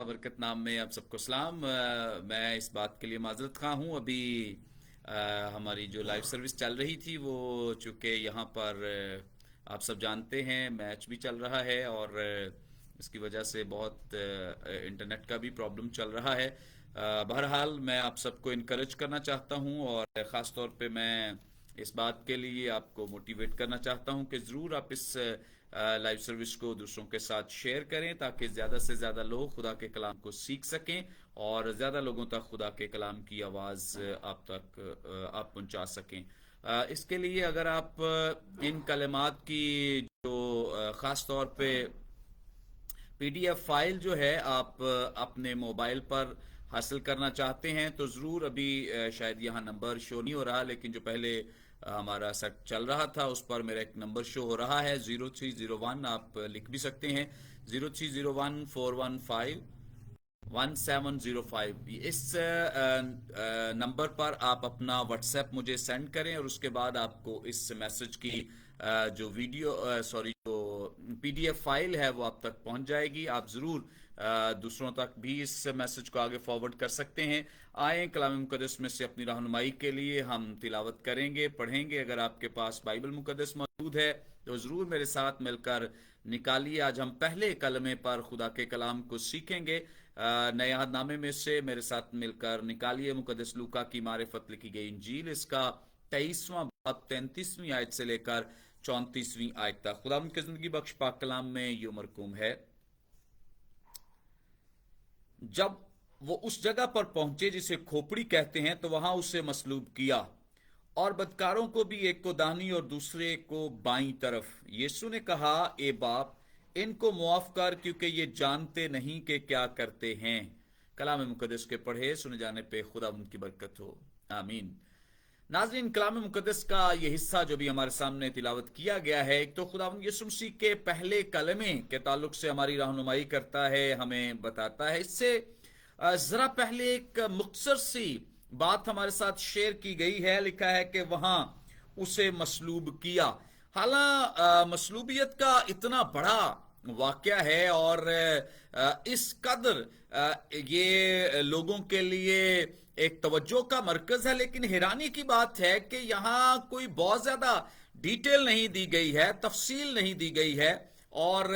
برکت نام میں آپ سب کو سلام۔ میں اس بات کے لیے معذرت خواہ ہوں، ابھی ہماری جو لائیو سروس چل رہی تھی وہ چونکہ یہاں پر آپ سب جانتے ہیں میچ بھی چل رہا ہے، اور اس کی وجہ سے بہت انٹرنیٹ کا بھی پرابلم چل رہا ہے۔ بہرحال میں آپ سب کو انکریج کرنا چاہتا ہوں، اور خاص طور پہ میں اس بات کے لیے آپ کو موٹیویٹ کرنا چاہتا ہوں کہ ضرور آپ اس لائیو سروس کو دوسروں کے ساتھ شیئر کریں، تاکہ زیادہ سے زیادہ لوگ خدا کے کلام کو سیکھ سکیں اور زیادہ لوگوں تک خدا کے کلام کی آواز آپ پہنچا سکیں۔ اس کے لیے اگر آپ ان کلمات کی جو خاص طور پہ پی ڈی ایف فائل جو ہے آپ اپنے موبائل پر حاصل کرنا چاہتے ہیں تو ضرور، ابھی شاید یہاں نمبر شو نہیں ہو رہا، لیکن جو پہلے ہمارا سیٹ چل رہا تھا اس پر میرا ایک نمبر شو ہو رہا ہے 0301، آپ لکھ بھی سکتے ہیں 0301 415 1705۔ اس نمبر پر آپ اپنا واٹس ایپ مجھے سینڈ کریں، اور اس کے بعد آپ کو اس میسج کی جو جو پی ڈی ایف فائل ہے وہ آپ تک پہنچ جائے گی۔ آپ ضرور دوسروں تک بھی اس میسج کو آگے فارورڈ کر سکتے ہیں۔ آئیں کلام مقدس میں سے اپنی رہنمائی کے لیے ہم تلاوت کریں گے، پڑھیں گے۔ اگر آپ کے پاس بائبل مقدس موجود ہے تو ضرور میرے ساتھ مل کر نکالیے۔ آج ہم پہلے کلمے پر خدا کے کلام کو سیکھیں گے۔ نئے عہد نامے میں سے میرے ساتھ مل کر نکالیے مقدس لوکا کی معرفت لکھی گئی انجیل، اس کا 23واں باب 33ویں آیت سے لے کر 34ویں آیت تک۔ خدا ان کی زندگی بخش پاک کلام میں یوں مرقوم ہے: جب وہ اس جگہ پر پہنچے جسے کھوپڑی کہتے ہیں تو وہاں اسے مصلوب کیا، اور بدکاروں کو بھی، ایک کو داہنی اور دوسرے کو بائیں طرف۔ یسوع نے کہا، اے باپ، ان کو معاف کر، کیونکہ یہ جانتے نہیں کہ کیا کرتے ہیں۔ کلام مقدس کے پڑھے سنے جانے پہ خدا ان کی برکت ہو، آمین۔ ناظرین، کلام مقدس کا یہ حصہ جو بھی ہمارے سامنے تلاوت کیا گیا ہے، ایک تو خداوند یسوع مسیح کے پہلے کلمے کے تعلق سے ہماری رہنمائی کرتا ہے، ہمیں بتاتا ہے۔ اس سے ذرا پہلے ایک مختصر سی بات ہمارے ساتھ شیئر کی گئی ہے، لکھا ہے کہ وہاں اسے مصلوب کیا۔ حالانکہ مصلوبیت کا اتنا بڑا واقعہ ہے، اور اس قدر یہ لوگوں کے لیے ایک توجہ کا مرکز ہے، لیکن حیرانی کی بات ہے کہ یہاں کوئی بہت زیادہ ڈیٹیل نہیں دی گئی ہے، تفصیل نہیں دی گئی ہے، اور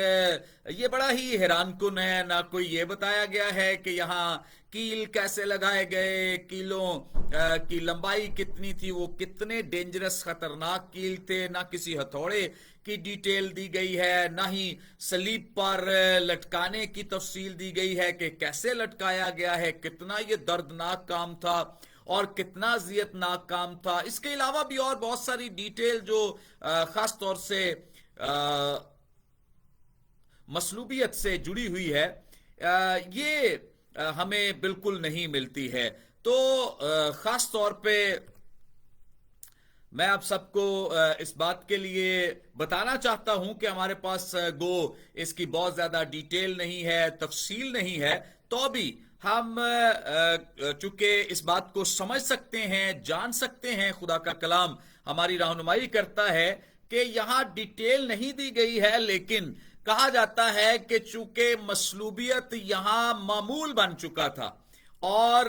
یہ بڑا ہی حیران کن ہے۔ نہ کوئی یہ بتایا گیا ہے کہ یہاں کیل کیسے لگائے گئے، کیلوں کی لمبائی کتنی تھی، وہ کتنے ڈینجرس خطرناک کیل تھے، نہ کسی ہتھوڑے کی ڈیٹیل دی گئی ہے، نہ ہی صلیب پر لٹکانے کی تفصیل دی گئی ہے کہ کیسے لٹکایا گیا ہے، کتنا یہ دردناک کام تھا اور کتنا اذیت ناک کام تھا۔ اس کے علاوہ بھی اور بہت ساری ڈیٹیل جو خاص طور سے مصلوبیت سے جڑی ہوئی ہے، یہ ہمیں بالکل نہیں ملتی ہے۔ تو خاص طور پہ میں آپ سب کو اس بات کے لیے بتانا چاہتا ہوں کہ ہمارے پاس گو اس کی بہت زیادہ ڈیٹیل نہیں ہے، تفصیل نہیں ہے، تو بھی ہم چونکہ اس بات کو سمجھ سکتے ہیں، جان سکتے ہیں، خدا کا کلام ہماری رہنمائی کرتا ہے کہ یہاں ڈیٹیل نہیں دی گئی ہے، لیکن کہا جاتا ہے کہ چونکہ مصلوبیت یہاں معمول بن چکا تھا، اور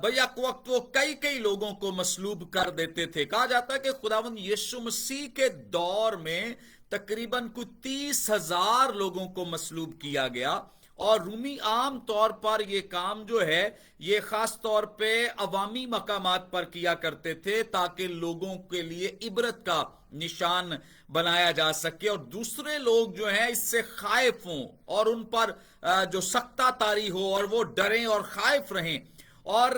بیک وقت وہ کئی لوگوں کو مصلوب کر دیتے تھے۔ کہا جاتا ہے کہ خداوند یسوع مسیح کے دور میں تقریباً کچھ 30,000 لوگوں کو مصلوب کیا گیا، اور رومی عام طور پر یہ کام جو ہے یہ خاص طور پہ عوامی مقامات پر کیا کرتے تھے، تاکہ لوگوں کے لیے عبرت کا نشان بنایا جا سکے، اور دوسرے لوگ جو ہیں اس سے خائف ہوں، اور ان پر جو سختہ طاری ہو، اور وہ ڈریں اور خائف رہیں، اور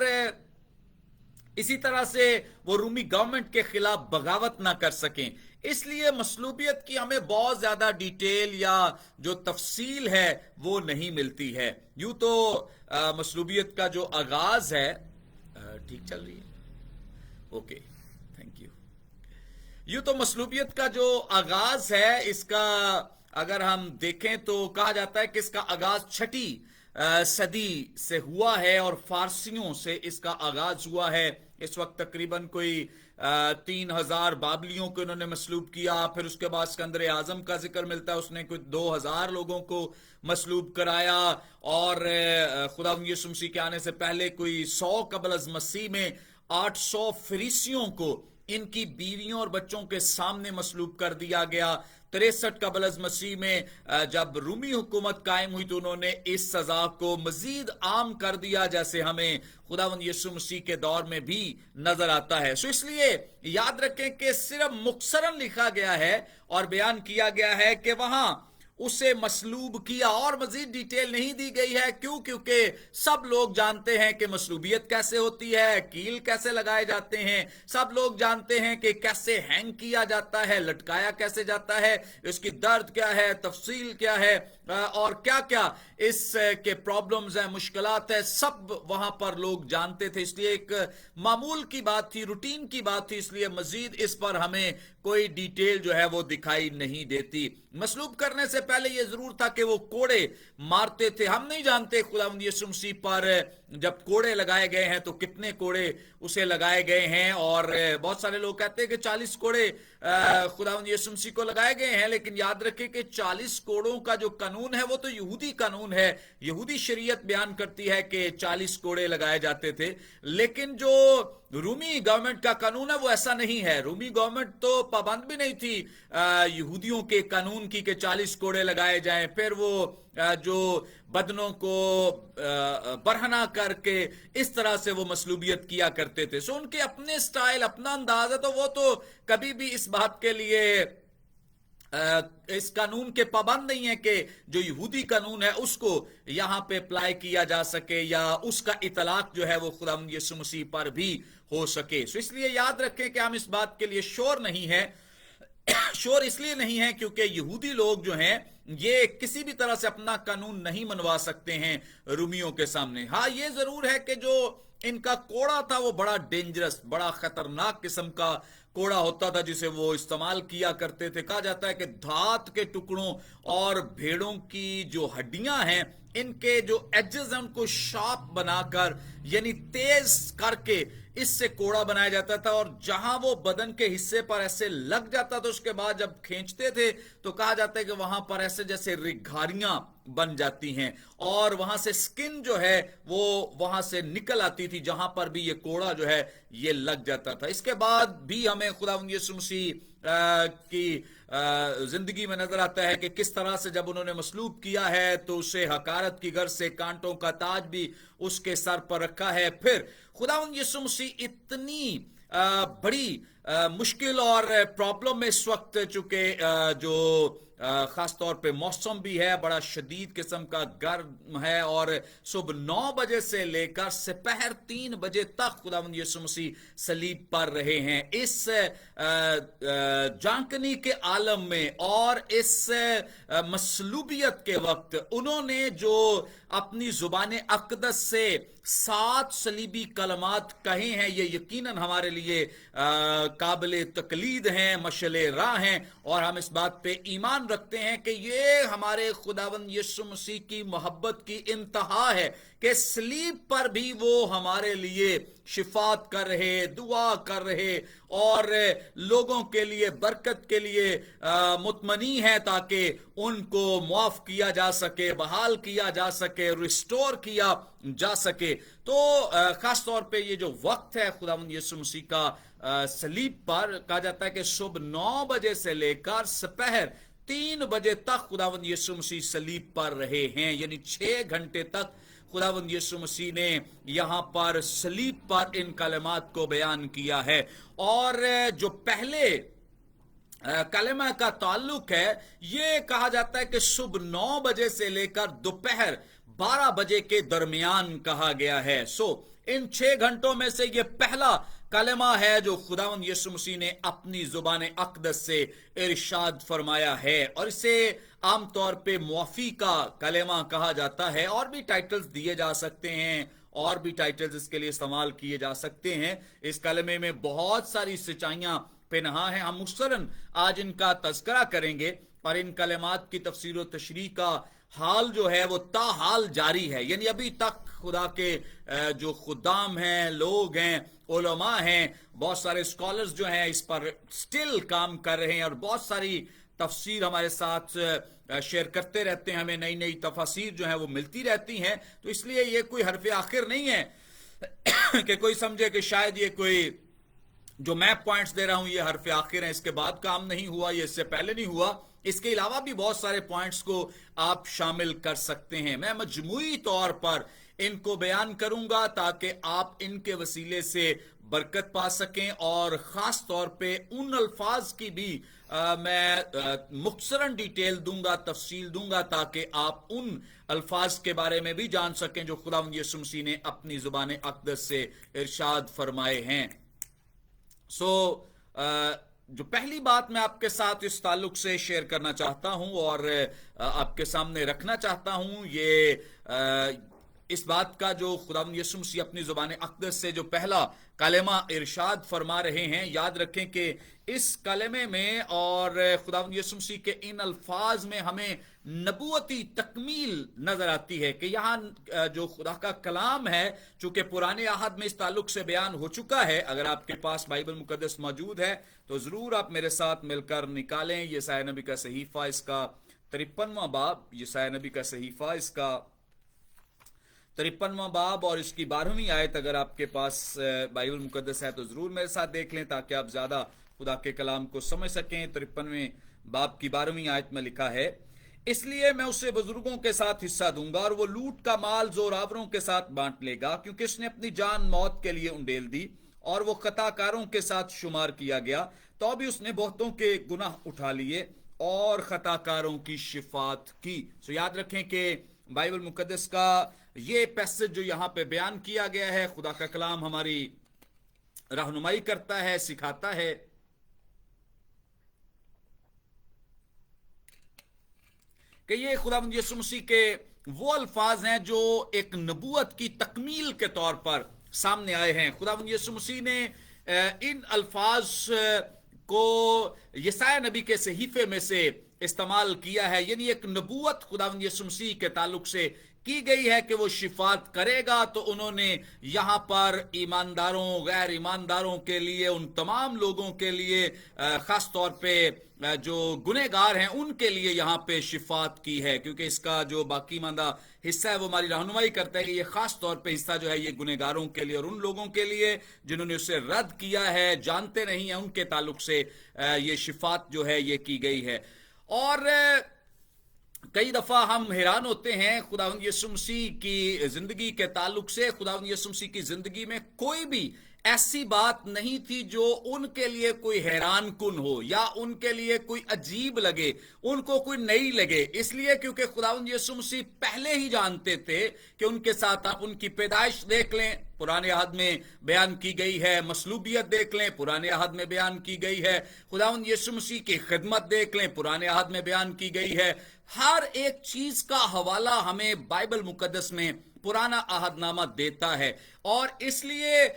اسی طرح سے وہ رومی گورنمنٹ کے خلاف بغاوت نہ کر سکیں۔ اس لیے مصلوبیت کی ہمیں بہت زیادہ ڈیٹیل یا جو تفصیل ہے وہ نہیں ملتی ہے۔ یوں تو مصلوبیت کا جو آغاز ہے، ٹھیک چل رہی ہے، اوکے، تھینک یو۔ یوں تو مصلوبیت کا جو آغاز ہے، اس کا اگر ہم دیکھیں تو کہا جاتا ہے کہ اس کا آغاز 6 صدی سے ہوا ہے، اور فارسیوں سے اس کا آغاز ہوا ہے۔ इस वक्त तकरीबन कोई 3,000 बाबलियों को इन्होंने मसलूब किया। फिर उसके बाद सिकंदर आजम का जिक्र मिलता है, उसने कोई 2,000 लोगों को मसलूब कराया। और खुदा यीशु मसीह के आने से पहले कोई 100 कबल अज मसीह में 800 फरीसियों को इनकी बीवियों और बच्चों के सामने मसलूब कर दिया गया। 63 कबल अज मसीह में जब रूमी हुकूमत कायम हुई तो उन्होंने इस सजा को मजीद आम कर दिया, जैसे हमें खुदावंद यीशु मसीह के दौर में भी नजर आता है। सो इसलिए याद रखें कि सिर्फ मुख्तसरन लिखा गया है और बयान किया गया है कि वहां उसे मसलूब किया, और मजीद डिटेल नहीं दी गई है। क्यों? क्योंकि सब लोग जानते हैं कि मसलूबियत कैसे होती है, कील कैसे लगाए जाते हैं, सब लोग जानते हैं कि कैसे हैंग किया जाता है, लटकाया कैसे जाता है, इसकी दर्द क्या है, तफसील क्या है, और क्या क्या इस के प्रॉब्लम्स हैं, मुश्किलात है, सब वहां पर लोग जानते थे। इसलिए एक मामूल की बात थी, रूटीन की बात थी, इसलिए मजीद इस पर हमें कोई डिटेल जो है वो दिखाई नहीं देती। मसलूब करने से पहले यह जरूर था कि वो कोड़े मारते थे। हम नहीं जानते खुदावंद यीशु मसीह पर जब कोड़े लगाए गए हैं तो कितने कोड़े उसे लगाए गए हैं, और बहुत सारे लोग कहते हैं कि 40 कोड़े खुदावंद यीशु मसीह को लगाए गए हैं। लेकिन याद रखें कि 40 कोड़ों का जो कानून है वो तो यहूदी कानून है, यहूदी शरीयत बयान करती है कि 40 कोड़े लगाए जाते थे। लेकिन जो रूमी गवर्नमेंट का कानून है वो ऐसा नहीं है। रूमी गवर्नमेंट तो पाबंद भी नहीं थी यहूदियों के कानून की कि 40 कोड़े लगाए जाएं। फिर वो जो बदनों को बरहना करके इस तरह से वो मसलूबियत किया करते थे। सो उनके अपने स्टाइल, अपना अंदाज है, तो वो तो कभी भी इस बात के लिए इस कानून के पाबंद नहीं है कि जो यहूदी कानून है उसको यहां पे अप्लाई किया जा सके या उसका इतलाक जो है वो खुदावंद यीशु मसीह पर भी हो सके। सो इसलिए याद रखें कि हम इस बात के लिए श्योर नहीं है। श्योर इसलिए नहीं है क्योंकि यहूदी लोग जो हैं ये किसी भी तरह से अपना कानून नहीं मनवा सकते हैं रूमियों के सामने। हाँ, ये जरूर है कि जो इनका कोड़ा था वो बड़ा डेंजरस, बड़ा खतरनाक किस्म का कोड़ा होता था जिसे वो इस्तेमाल किया करते थे। कहा जाता है कि धात के टुकड़ों और भेड़ों की जो हड्डियां हैं इनके जो एजेस हैं उनको शार्प बनाकर यानी तेज करके इससे कोड़ा बनाया जाता था, और जहां वो बदन के हिस्से पर ऐसे लग जाता था उसके बाद जब खींचते थे तो कहा जाता है कि वहां पर ऐसे जैसे रिघारियां बन जाती हैं और वहां से स्किन जो है वो वहां से निकल आती थी जहां पर भी ये कोड़ा जो है ये लग जाता था। इसके बाद भी हमें खुदावंद यीशु मसीह की जिंदगी में नजर आता है कि किस तरह से जब उन्होंने मसलूब किया है तो उसे हकारत की गर्ज से कांटों का ताज भी उसके सर पर रखा है। फिर खुदावंद यीशु मसीह इतनी बड़ी मुश्किल और प्रॉब्लम में इस वक्त, चूंकि जो खास तौर पे मौसम भी है बड़ा शदीद किस्म का गर्म है, और सुबह 9 बजे से लेकर दोपहर 3 बजे तक खुदावंद यीशु मसीह सलीब पर रहे हैं। इस जानकनी के आलम में और इस मसलूबियत के वक्त उन्होंने जो अपनी जुबान अक़दस से 7 सलीबी कलमात कहे हैं, ये यकीनन हमारे लिए काबिल तकलीद हैं, मशले राह हैं, और हम इस बात पे ईमान रखते हैं कि ये हमारे खुदावंद यीशु मसीह की मोहब्बत की इंतहा है कि सलीब पर भी वो हमारे लिए शिफात कर रहे, दुआ कर रहे और लोगों के लिए बरकत के लिए मुतमनी है ताकि उनको मुआफ किया जा सके, बहाल किया जा सके, रिस्टोर किया जा सके। तो खास तौर पे ये जो वक्त है खुदावंद यीशु मसीह का सलीब पर, कहा जाता है कि सुबह 9 बजे से लेकर दोपहर 3 बजे तक खुदावंद यीशु मसीह सलीब पर रहे हैं, यानी 6 घंटे तक खुदावंद यीशु मसीह ने यहां पर सलीब पर इन कलमात को बयान किया है। और जो पहले कलमा का ताल्लुक है ये कहा जाता है कि सुबह 9 बजे से लेकर दोपहर 12 बजे के दरमियान कहा गया है। सो इन 6 घंटों में से ये पहला कलमा है जो खुदावंद यीशु मसीह ने अपनी जुबान अक़दस से इरशाद फरमाया है, और इसे आमतौर पे मुआफी का कलमा कहा जाता है। और भी टाइटल्स दिए जा सकते हैं, और भी टाइटल्स इसके लिए इस्तेमाल किए जा सकते हैं। इस कलमे में बहुत सारी सच्चाइयां पेनहा हैं, हम मुख्तसरन आज इनका तज़किरा करेंगे, और इन कलमात की तफसीर व तशरीह का हाल जो है वो ताहाल जारी है, यानी अभी तक خدا کے جو خدام ہیں، لوگ ہیں، علماء ہیں، بہت سارے اسکالرز جو ہیں اس پر سٹل کام کر رہے ہیں اور بہت ساری تفسیر ہمارے ساتھ شیئر کرتے رہتے ہیں. ہمیں نئی نئی تفاسیر جو ہیں وہ ملتی رہتی ہیں. تو اس لیے یہ کوئی حرف آخر نہیں ہے کہ کوئی سمجھے کہ شاید یہ کوئی جو میں پوائنٹس دے رہا ہوں یہ حرف آخر ہیں، اس کے بعد کام نہیں ہوا، یہ اس سے پہلے نہیں ہوا. اس کے علاوہ بھی بہت سارے پوائنٹس کو آپ شامل کر سکتے ہیں. میں مجموعی طور پر ان کو بیان کروں گا تاکہ آپ ان کے وسیلے سے برکت پا سکیں، اور خاص طور پہ ان الفاظ کی بھی میں مختصراً ڈیٹیل دوں گا، تفصیل دوں گا، تاکہ آپ ان الفاظ کے بارے میں بھی جان سکیں جو خداوند یسوع مسیح نے اپنی زبان اقدس سے ارشاد فرمائے ہیں. جو پہلی بات میں آپ کے ساتھ اس تعلق سے شیئر کرنا چاہتا ہوں اور آپ کے سامنے رکھنا چاہتا ہوں، یہ اس بات کا جو خداوند یسوع مسیح اپنی زبان اقدس سے جو پہلا کلمہ ارشاد فرما رہے ہیں، یاد رکھیں کہ اس کلمے میں اور خداوند یسوع مسیح کے ان الفاظ میں ہمیں نبوتی تکمیل نظر آتی ہے کہ یہاں جو خدا کا کلام ہے، چونکہ پرانے عہد میں اس تعلق سے بیان ہو چکا ہے. اگر آپ کے پاس بائبل مقدس موجود ہے تو ضرور آپ میرے ساتھ مل کر نکالیں یسعیاہ نبی کا صحیفہ، اس کا 53واں باب، یسعیاہ نبی کا صحیفہ اس کا 53واں باب اور اس کی 12ویں آیت. اگر آپ کے پاس بائبل مقدس ہے تو ضرور میرے ساتھ دیکھ لیں تاکہ آپ زیادہ خدا کے کلام کو سمجھ سکیں. 53ویں باب کی 12ویں آیت میں لکھا ہے، اس لیے میں اسے بزرگوں کے ساتھ حصہ دوں گا اور وہ لوٹ کا مال زوراوروں کے ساتھ بانٹ لے گا، کیونکہ اس نے اپنی جان موت کے لیے انڈیل دی اور وہ خطا کاروں کے ساتھ شمار کیا گیا. تو بھی اس نے بہتوں کے گناہ اٹھا لیے اور خطا کاروں کی شفاعت کی. یاد رکھیں کہ بائبل مقدس کا یہ پیسج جو یہاں پہ بیان کیا گیا ہے، خدا کا کلام ہماری رہنمائی کرتا ہے، سکھاتا ہے کہ یہ خداوند یسوع مسیح کے وہ الفاظ ہیں جو ایک نبوت کی تکمیل کے طور پر سامنے آئے ہیں. خداوند یسوع مسیح نے ان الفاظ کو یسعیاہ نبی کے صحیفے میں سے استعمال کیا ہے، یعنی ایک نبوت خداوند یسوع مسیح کے تعلق سے کی گئی ہے کہ وہ شفاعت کرے گا. تو انہوں نے یہاں پر ایمانداروں، غیر ایمانداروں کے لیے، ان تمام لوگوں کے لیے، خاص طور پہ جو گنہگار ہیں ان کے لیے یہاں پہ شفاعت کی ہے، کیونکہ اس کا جو باقی ماندہ حصہ ہے وہ ہماری رہنمائی کرتا ہے کہ یہ خاص طور پہ حصہ جو ہے یہ گنہگاروں کے لیے اور ان لوگوں کے لیے جنہوں نے اسے رد کیا ہے، جانتے نہیں ہیں، ان کے تعلق سے یہ شفاعت جو ہے یہ کی گئی ہے. اور کئی دفعہ ہم حیران ہوتے ہیں خداوند یسوع مسیح کی زندگی کے تعلق سے. خداوند یسوع مسیح کی زندگی میں کوئی بھی ایسی بات نہیں تھی جو ان کے لیے کوئی حیران کن ہو یا ان کے لیے کوئی عجیب لگے، ان کو کوئی نئی لگے. اس لیے کیونکہ خداوند یسوع مسیح پہلے ہی جانتے تھے کہ ان کے ساتھ آپ ان کی پیدائش دیکھ لیں، پرانے عہد میں بیان کی گئی ہے. مصلوبیت دیکھ لیں، پرانے عہد میں بیان کی گئی ہے. خداوند یسوع مسیح کی خدمت دیکھ لیں، پرانے عہد میں بیان کی گئی ہے. ہر ایک چیز کا حوالہ ہمیں بائبل مقدس میں پرانا عہد نامہ دیتا ہے، اور اس لیے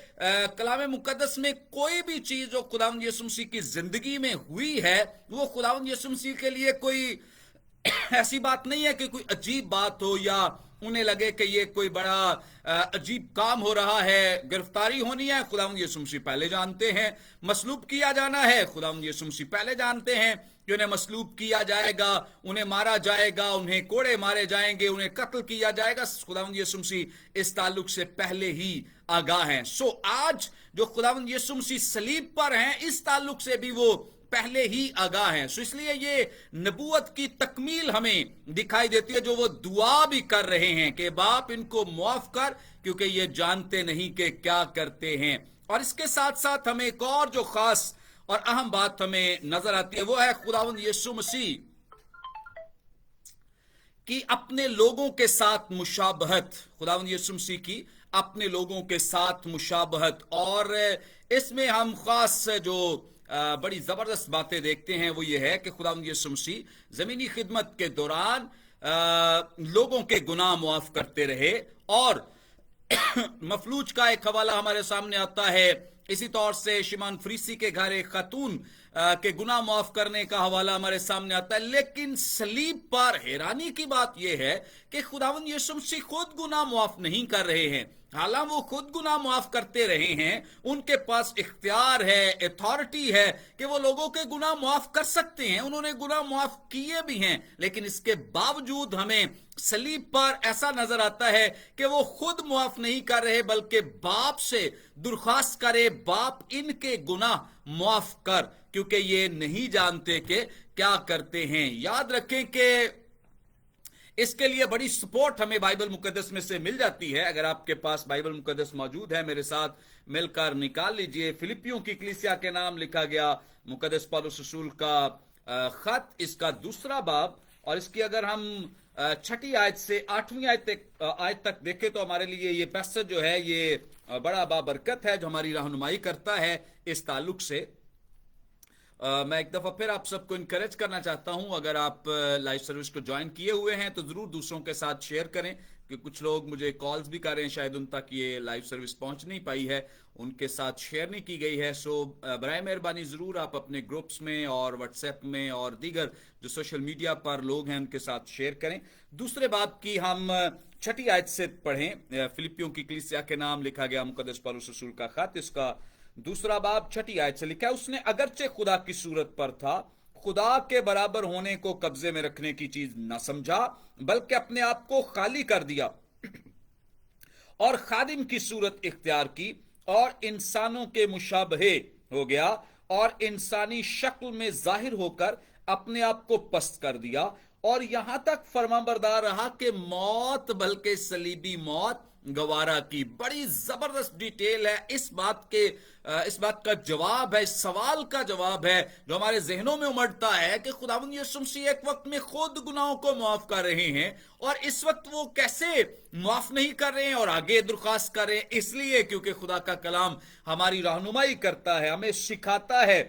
کلام مقدس میں کوئی بھی چیز جو خداوند یسوع مسیح کی زندگی میں ہوئی ہے وہ خداوند یسوع مسیح کے لیے کوئی ایسی بات نہیں ہے کہ کوئی عجیب بات ہو یا انہیں لگے کہ یہ کوئی بڑا عجیب کام ہو رہا ہے. گرفتاری ہونی ہے، خداوند یسوع مسیح پہلے جانتے ہیں. مصلوب کیا جانا ہے، خداوند یسوع مسیح پہلے جانتے ہیں کہ انہیں مصلوب کیا جائے گا، انہیں مارا جائے گا، انہیں کوڑے مارے جائیں گے، انہیں قتل کیا جائے گا. خداوند یسوع مسیح اس تعلق سے پہلے ہی آگاہ ہیں. آج جو خداوند یسوع مسیح صلیب پر ہیں اس تعلق سے بھی وہ پہلے ہی آگاہ ہیں. اس لیے یہ نبوت کی تکمیل ہمیں دکھائی دیتی ہے جو وہ دعا بھی کر رہے ہیں کہ باپ ان کو معاف کر کیونکہ یہ جانتے نہیں کہ کیا کرتے ہیں. اور اس کے ساتھ ساتھ ہمیں ایک اور جو خاص اور اہم بات ہمیں نظر آتی ہے وہ ہے خداوند یسوع مسیح کی اپنے لوگوں کے ساتھ مشابہت. خداوند یسوع مسیح کی اپنے لوگوں کے ساتھ مشابہت، اور اس میں ہم خاص جو بڑی زبردست باتیں دیکھتے ہیں وہ یہ ہے کہ خداوند یسوع مسیح زمینی خدمت کے دوران لوگوں کے گناہ معاف کرتے رہے. اور مفلوج کا ایک حوالہ ہمارے سامنے آتا ہے. اسی طور سے شمعون فریسی کے گھر ایک خاتون के गुनाह माफ करने का हवाला हमारे सामने आता है, लेकिन सलीब पर हैरानी की बात यह है कि खुदावंद यीशु मसीह खुद गुनाह माफ नहीं कर रहे हैं। हालांकि वो खुद गुनाह माफ करते रहे हैं, उनके पास इख्तियार है, अथॉरिटी है कि वो लोगों के गुनाह माफ कर सकते हैं, उन्होंने गुनाह माफ किए भी हैं, लेकिन इसके बावजूद हमें सलीब पर ऐसा नजर आता है कि वो खुद माफ नहीं कर रहे बल्कि बाप से दरख्वास्त करे, बाप इनके गुनाह माफ कर, क्योंकि ये नहीं जानते कि क्या करते हैं। याद रखें कि इसके लिए बड़ी सपोर्ट हमें बाइबल मुकद्दस में से मिल जाती है। अगर आपके पास बाइबल मुकद्दस मौजूद है, मेरे साथ मिलकर निकाल लीजिए। फिलिपियों की कलीसिया के नाम लिखा गया मुकद्दस पौलुस रसूल का खत, इसका 2 बाब, और इसकी अगर हम 6 आयत से 8वीं आयत तक देखें तो हमारे लिए ये पैसेज जो है ये बड़ा बाबरकत है, जो हमारी रहनुमाई करता है इस ताल्लुक से। मैं एक दफा फिर आप सबको इनकरेज करना चाहता हूं, अगर आप लाइव सर्विस को ज्वाइन किए हुए हैं तो जरूर दूसरों के साथ शेयर करें, कि कुछ लोग मुझे कॉल्स भी कर रहे हैं, शायद उन तक ये लाइव सर्विस पहुंच नहीं पाई है, उनके साथ शेयर नहीं की गई है। सो बराए मेहरबानी जरूर आप अपने ग्रुप्स में और व्हाट्सएप में और दीगर जो सोशल मीडिया पर लोग हैं उनके साथ शेयर करें। 2 बाब की हम 6 आयत से पढ़ें। फिलिपियों की कलीसिया के नाम लिखा गया मुकद्दस पौलुस रसूल का खत, इसका 2 बाब 6 आयत से लिखा है, उसने अगरचे खुदा की सूरत पर था, खुदा के बराबर होने को कब्जे में रखने की चीज न समझा, बल्कि अपने आप को खाली कर दिया और खादिम की सूरत इख्तियार की और इंसानों के मुशाबहे हो गया और इंसानी शक्ल में जाहिर होकर अपने आप को पस्त कर दिया और यहां तक फरमाबरदार रहा कि मौत, बल्कि सलीबी मौत गवारा की। बड़ी जबरदस्त डिटेल है इस बात का जवाब है, इस सवाल का जवाब है जो हमारे जहनों में उमड़ता है कि खुदावंद यीशु मसीह एक वक्त में खुद गुनाहों को माफ कर रहे हैं, और इस वक्त वो कैसे माफ नहीं कर रहे हैं और आगे दरख्वास्त कर रहे हैं, इसलिए क्योंकि खुदा का कलाम हमारी रहनुमाई करता है, हमें सिखाता है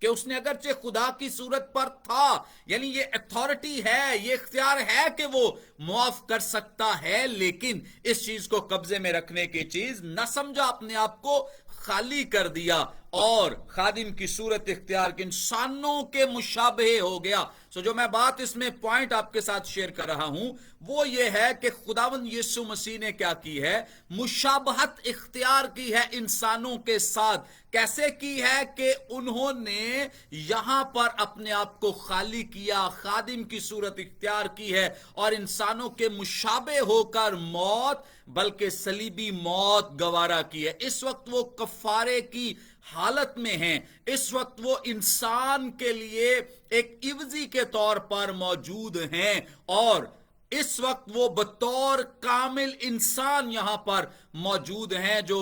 कि उसने अगरचे खुदा की सूरत पर था, यानी ये अथॉरिटी है, ये इख्तियार है कि वो मुआफ कर सकता है, लेकिन इस चीज को कब्जे में रखने की चीज न समझा, अपने आप को खाली कर दिया और खादिम की सूरत इख्तियार के इंसानों के मुशाबहे हो गया। सो जो मैं बात इसमें पॉइंट आपके साथ शेयर कर रहा हूं वो ये है कि खुदावंद यीशु मसीह ने क्या की है, मुशाबहत इख्तियार की है इंसानों के साथ। कैसे की है कि उन्होंने यहां पर अपने आप को खाली किया, खादिम की सूरत इख्तियार की है और इंसानों के मुशाबे होकर मौत, बल्कि सलीबी मौत गवारा की है। इस वक्त वो कफारे की हालत में हैं, इस वक्त वो इंसान के लिए एक इवजी के तौर पर मौजूद हैं और इस वक्त वो बतौर कामिल इंसान यहां पर मौजूद हैं जो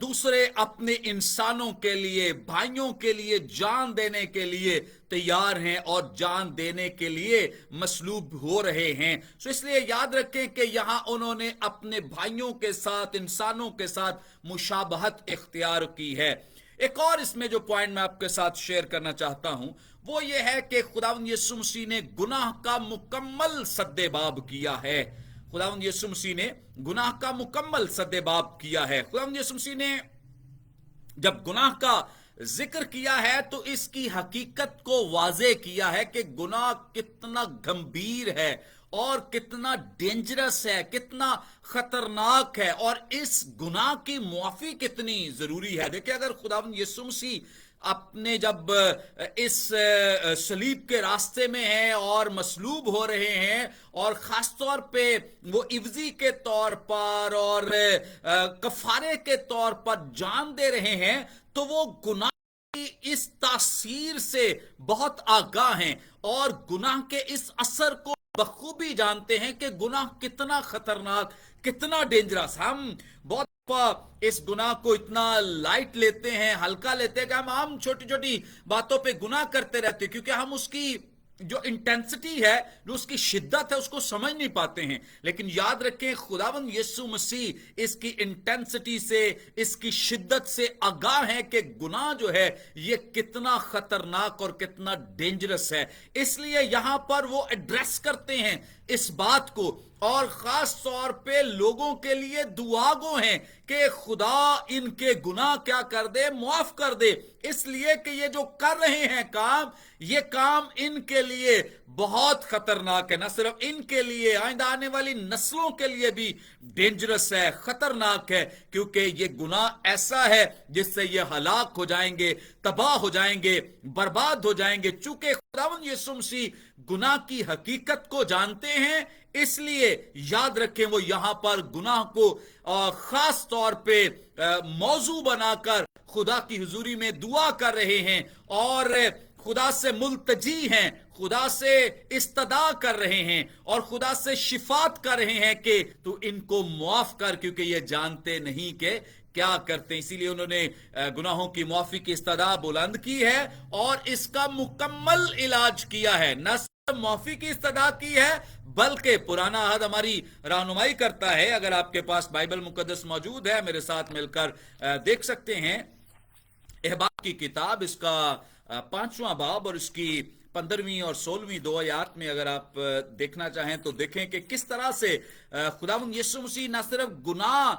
दूसरे अपने इंसानों के लिए, भाइयों के लिए जान देने के लिए तैयार हैं और जान देने के लिए मसलूब हो रहे हैं। सो इसलिए याद रखें कि यहां उन्होंने अपने भाइयों के साथ, इंसानों के साथ मुशाबहत इख्तियार की है। एक और इसमें जो पॉइंट मैं आपके साथ शेयर करना चाहता हूं वो ये है कि खुदावंद यीशु मसीह ने गुनाह का मुकम्मल सद्देबाब किया है। खुदावंद यीशु मसीह ने गुनाह का मुकम्मल सद्देबाब किया है। खुदावंद यीशु मसीह ने जब गुनाह का जिक्र किया है तो इसकी हकीकत को वाजे किया है कि गुनाह कितना गंभीर है और कितना डेंजरस है, कितना खतरनाक है और इस गुनाह की मुआफी कितनी जरूरी है। देखिए, अगर खुदावंद यीशु मसीह अपने जब इस सलीब के रास्ते में हैं और मसलूब हो रहे हैं और खास तौर पे वो इवजी के तौर पर और कफारे के तौर पर जान दे रहे हैं, तो वो गुनाह की इस तासीर से बहुत आगाह हैं और गुनाह के इस असर को बखूबी जानते हैं कि गुनाह कितना खतरनाक, कितना डेंजरस। हम बहुत इस गुनाह को इतना लाइट लेते हैं, हल्का लेते हैं कि हम छोटी छोटी बातों पे गुनाह करते रहते हैं, क्योंकि हम उसकी जो इंटेंसिटी है, जो उसकी शिद्दत है, उसको समझ नहीं पाते हैं। लेकिन याद रखें, खुदावंद यीशु मसीह इसकी इंटेंसिटी से, इसकी शिद्दत से आगाह है कि गुनाह जो है ये कितना खतरनाक और कितना डेंजरस है। इसलिए यहां पर वो एड्रेस करते हैं اس بات کو، اور خاص طور پہ لوگوں کے لیے دعا گو ہیں کہ خدا ان کے گناہ کیا کر دے، معاف کر دے، اس لیے کہ یہ جو کر رہے ہیں کام، یہ کام ان کے لیے بہت خطرناک ہے، نہ صرف ان کے لیے، آئندہ آنے والی نسلوں کے لیے بھی ڈینجرس ہے، خطرناک ہے، کیونکہ یہ گناہ ایسا ہے جس سے یہ ہلاک ہو جائیں گے، تباہ ہو جائیں گے، برباد ہو جائیں گے۔ چونکہ خداوند یسوع مسیح گناہ کی حقیقت کو جانتے ہیں، اس لیے یاد رکھیں وہ یہاں پر گناہ کو خاص طور پہ موضوع بنا کر خدا کی حضوری میں دعا کر رہے ہیں اور خدا سے ملتجی ہیں، خدا سے استدعا کر رہے ہیں اور خدا سے شفاعت کر رہے ہیں کہ تو ان کو معاف کر، کیونکہ یہ جانتے نہیں کہ کیا کرتے ہیں۔ اسی لیے انہوں نے گناہوں کی معافی کی استدعا بلند کی ہے اور اس کا مکمل علاج کیا ہے، نہ صرف معافی کی استدعا کی ہے بلکہ پرانا عہد ہماری رہنمائی کرتا ہے۔ اگر آپ کے پاس بائبل مقدس موجود ہے، میرے ساتھ مل کر دیکھ سکتے ہیں احباب کی کتاب، اس کا 5واں باب اور اس کی 15ویں اور 16ویں 2 آیات میں اگر آپ دیکھنا چاہیں تو دیکھیں کہ کس طرح سے خداوند یسوع مسیح نہ صرف گناہ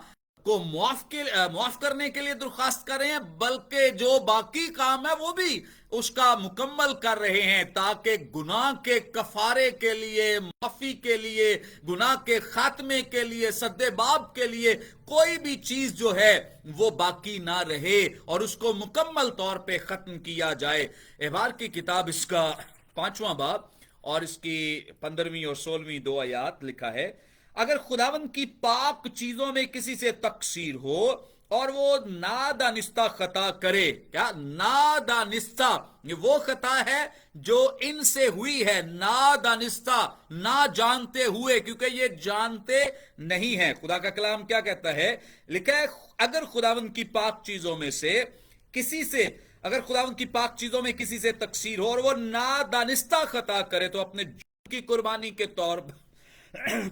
کو معاف کرنے کے لیے درخواست کر رہے ہیں، بلکہ جو باقی کام ہے وہ بھی اس کا مکمل کر رہے ہیں، تاکہ گناہ کے کفارے کے لیے، معافی کے لیے، گناہ کے خاتمے کے لیے، سد باب کے لیے کوئی بھی چیز جو ہے وہ باقی نہ رہے اور اس کو مکمل طور پہ ختم کیا جائے۔ احبار کی کتاب اس کا 5واں باب اور اس کی 15ویں اور 16ویں 2 آیات لکھا ہے، اگر خداوند کی پاک چیزوں میں کسی سے تقصیر ہو اور وہ نادانستہ خطا کرے، کیا نادانستہ، وہ خطا ہے جو ان سے ہوئی ہے، نادانستہ، نہ جانتے ہوئے، کیونکہ یہ جانتے نہیں ہیں۔ خدا کا کلام کیا کہتا ہے؟ لکھا ہے اگر خداوند کی پاک چیزوں میں سے کسی سے، اگر خداوند کی پاک چیزوں میں کسی سے تقصیر ہو اور وہ نادانستہ خطا کرے تو اپنے جرم کی قربانی کے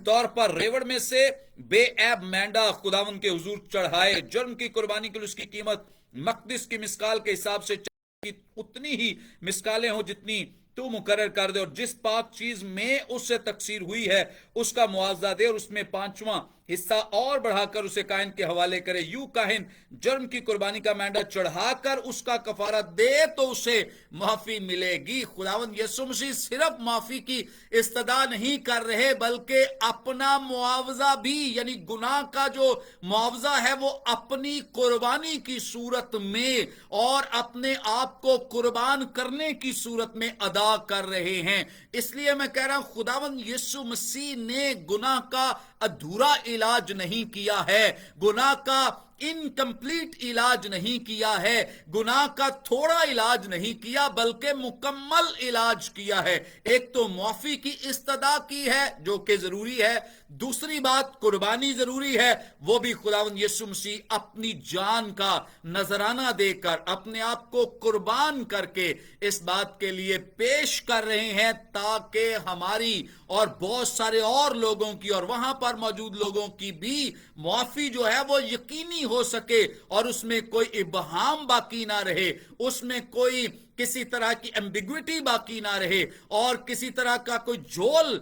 طور پر ریوڑ میں سے بے عیب مینڈا خداوند کے حضور چڑھائے، جرم کی قربانی کے لیے اس کی قیمت مقدس کی مسکال کے حساب سے اتنی ہی مسکالیں ہوں جتنی تو مقرر کر دے، اور جس پاک چیز میں اس سے تقصیر ہوئی ہے اس کا معاوضہ دے اور اس میں 5واں حصہ اور بڑھا کر اسے کاہن کے حوالے کرے۔ یوں کاہن جرم کی قربانی کا مینڈا چڑھا کر اس کا کفارہ دے تو اسے معافی ملے گی۔ خداوند یسوع مسیح صرف معافی کی استدعا نہیں کر رہے بلکہ اپنا معاوضہ بھی، یعنی گناہ کا جو معاوضہ ہے وہ اپنی قربانی کی صورت میں اور اپنے آپ کو قربان کرنے کی صورت میں ادا کر رہے ہیں۔ اس لیے میں کہہ رہا ہوں خداوند یسوع مسیح نے گناہ کا ادھورا علاج نہیں کیا ہے، گناہ کا انکمپلیٹ علاج نہیں کیا ہے، گناہ کا تھوڑا علاج نہیں کیا بلکہ مکمل علاج کیا ہے۔ ایک تو معافی کی استدعا کی ہے جو کہ ضروری ہے، دوسری بات قربانی ضروری ہے، وہ بھی خداوند یسوع مسیح اپنی جان کا نذرانہ دے کر، اپنے آپ کو قربان کر کے اس بات کے لیے پیش کر رہے ہیں تاکہ ہماری اور بہت سارے اور لوگوں کی اور وہاں پر موجود لوگوں کی بھی معافی جو ہے وہ یقینی ہو سکے اور اس میں کوئی ابہام باقی نہ رہے، اس میں کوئی کسی طرح کی ایمبیگوٹی باقی نہ رہے اور کسی طرح کا کوئی جھول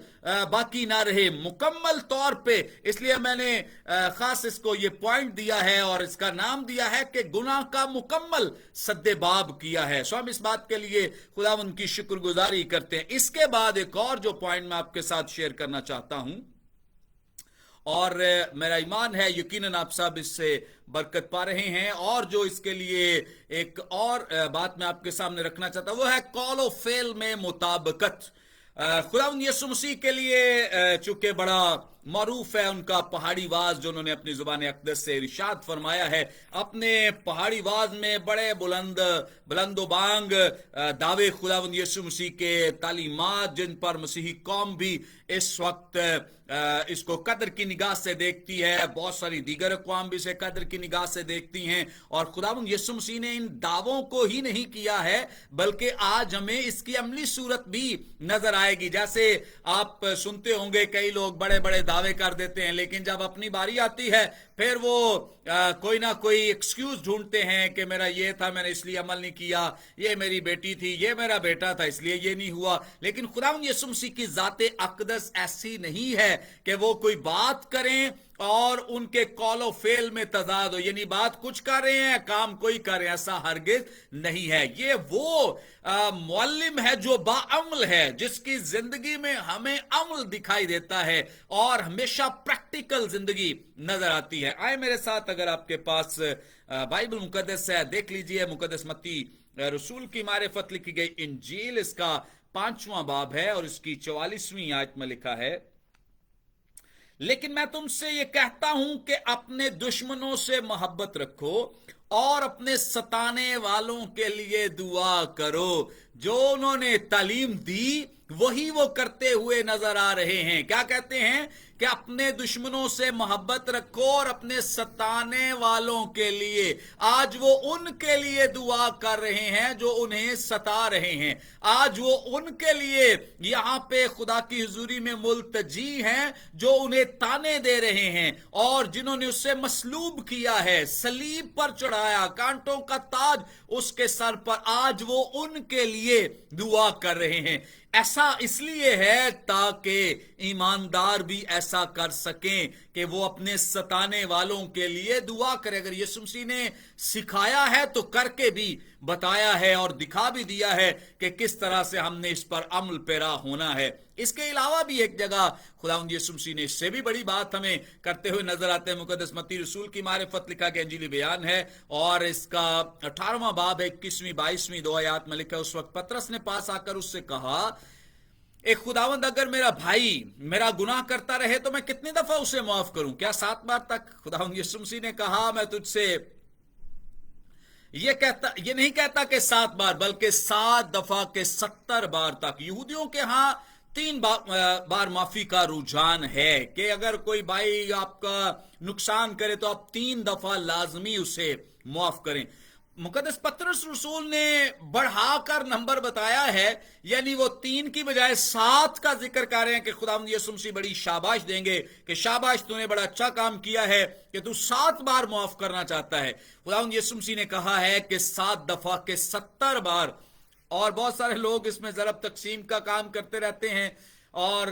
باقی نہ رہے مکمل طور پہ۔ اس لیے میں نے خاص اس کو یہ پوائنٹ دیا ہے اور اس کا نام دیا ہے کہ گناہ کا مکمل سد باب کیا ہے۔ سو ہم اس بات کے لیے خداوند کی شکر گزاری کرتے ہیں۔ اس کے بعد ایک اور جو پوائنٹ میں آپ کے ساتھ شیئر کرنا چاہتا ہوں، اور میرا ایمان ہے یقیناً آپ سب اس سے برکت پا رہے ہیں، اور جو اس کے لیے ایک اور بات میں آپ کے سامنے رکھنا چاہتا ہوں وہ ہے قول و فعل میں مطابقت۔ خداوند یسوع مسیح کے لیے چونکہ بڑا معروف ہے ان کا پہاڑی واز جو انہوں نے اپنی زبان اقدس سے ارشاد فرمایا ہے، اپنے پہاڑی واز میں بڑے بلند و بانگ دعوے خداوند یسوع مسیح کے تعلیمات جن پر مسیحی قوم بھی اس وقت اس کو قدر کی نگاہ سے دیکھتی ہے، بہت ساری دیگر اقوام بھی اسے قدر کی نگاہ سے دیکھتی ہیں، اور خداوند یسوع مسیح نے ان دعووں کو ہی نہیں کیا ہے بلکہ آج ہمیں اس کی عملی صورت بھی نظر آئے گی۔ جیسے آپ سنتے ہوں گے کئی لوگ بڑے بڑے دعوے کر دیتے ہیں لیکن جب اپنی باری آتی ہے پھر وہ کوئی نہ کوئی ایکسکیوز ڈھونڈتے ہیں کہ میرا یہ تھا، میں نے اس لیے عمل نہیں کیا، یہ میری بیٹی تھی، یہ میرا بیٹا تھا اس لیے یہ نہیں ہوا۔ لیکن خداوند یسوع مسیح کی ذات اقدس मुकद्दस ऐसी नहीं है कि वो कोई बात करें और उनके कौलो फेल में तजाद हो, यानी बात कुछ कर रहे हैं काम कोई कर रहे हैं, ऐसा हरगिज नहीं है। ये वो मुअल्लिम है जो बाअमल है, जिसकी जिंदगी में हमें अमल दिखाई देता है और हमेशा प्रैक्टिकल जिंदगी नजर आती है। आए मेरे साथ, अगर आपके पास बाइबल मुकद्दस है, देख लीजिए मुकद्दस मत्ती रसूल की मारिफत लिखी गई इंजील, इसका 5वां बाब है और इसकी 44वीं आयत में लिखा है, लेकिन मैं तुमसे ये कहता हूं कि अपने दुश्मनों से मोहब्बत रखो और अपने सताने वालों के लिए दुआ करो। जो उन्होंने तालीम दी वही वो करते हुए नजर आ रहे हैं। क्या कहते हैं कि अपने दुश्मनों से मोहब्बत रखो और अपने सताने वालों के लिए। आज वो उनके लिए दुआ कर रहे हैं जो उन्हें सता रहे हैं। आज वो उनके लिए यहां पे खुदा की हुजूरी में मुल्तजी हैं जो उन्हें ताने दे रहे हैं और जिन्होंने उससे मसलूब किया है, सलीब पर चढ़ाया, कांटों का ताज उसके सर पर। आज वो उनके लिए दुआ कर रहे हैं। ऐसा इसलिए है ताकि ईमानदार भी ऐसा कर सकें कि वो अपने सताने वालों के लिए दुआ करें। अगर यीशु मसीह ने सिखाया है तो करके भी बताया है और दिखा भी दिया है कि किस तरह से हमने इस पर अमल पेरा होना है। इसके अलावा भी एक जगह खुदावंद यीशु मसीह ने इससे भी बड़ी बात हमें करते हुए नजर आते हैं। मुकद्दस मत्ती रसूल की मारिफत लिखा गया इंजीली बयान है और इसका 18वां बाब 21वीं 22वीं 2 आयत में लिखा है, उस वक्त पतरस ने पास आकर उससे कहा, एक खुदावंद अगर मेरा भाई मेरा गुनाह करता रहे तो मैं कितनी दफा उसे माफ करूं? क्या 7 बार तक? खुदावंद यीशु मसीह ने कहा, मैं तुझसे ये नहीं कहता कि 7 बार, बल्कि 7 दफा के 70 बार तक। यहूदियों के यहां 3 बार माफी का रुझान है कि अगर कोई भाई आपका नुकसान करे तो आप 3 दफा लाजमी उसे माफ करें। मुकद्दस पतरस रसूल ने बढ़ाकर नंबर बताया है, यानी वो 3 की बजाय 7 का जिक्र कर रहे हैं कि खुदावंद यीशु मसीह बड़ी शाबाश देंगे कि शाबाश, तूने बड़ा अच्छा काम किया है कि तू 7 बार माफ करना चाहता है। खुदावंद यीशु मसीह ने कहा है कि 7 दफा के 70 बार। और बहुत सारे लोग इसमें ज़रब तकसीम का काम करते रहते हैं और